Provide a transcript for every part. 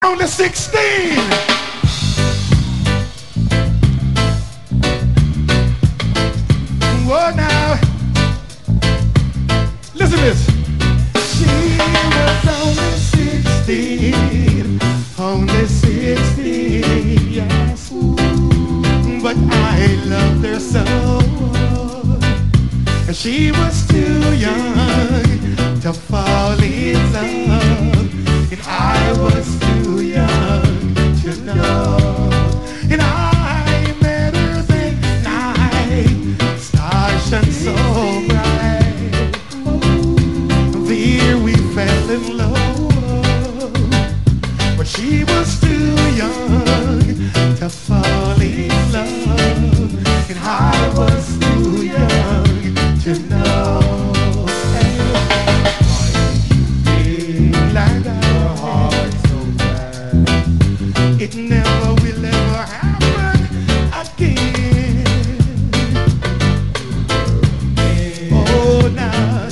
Only 16. Whoa, now. Listen to this. She was only 16. Only 16, yes. But I loved her so. And she was too young to fall in love. And I was too young to know. And I met her that night, stars shone so bright. There we fell in love, but she was too young to fall in love, and I was too young to know. Like that. It never will ever happen again. Oh, now,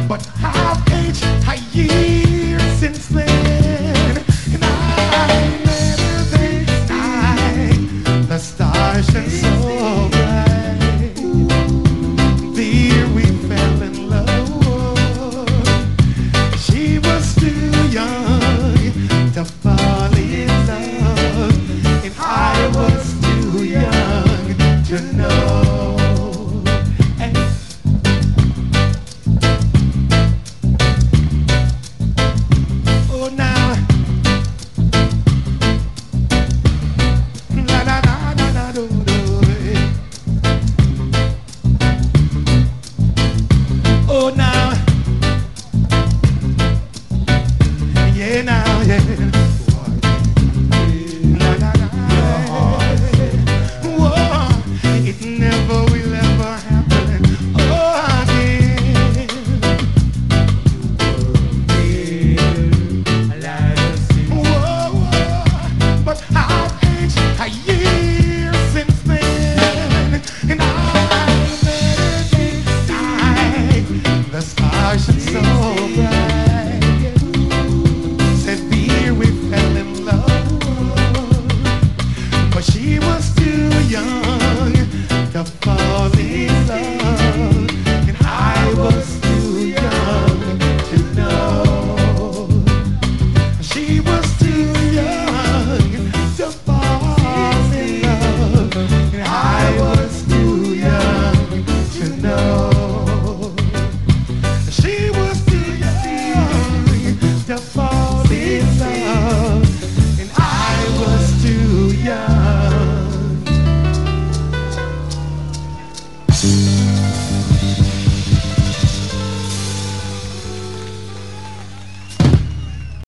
but I've aged a year since then, and I met her that night. The stars shone so bright. There we fell in love. She was too young to fall in love, and I was too young to know. Hey. Oh, now, la la la la la do do. Oh, now, yeah, now.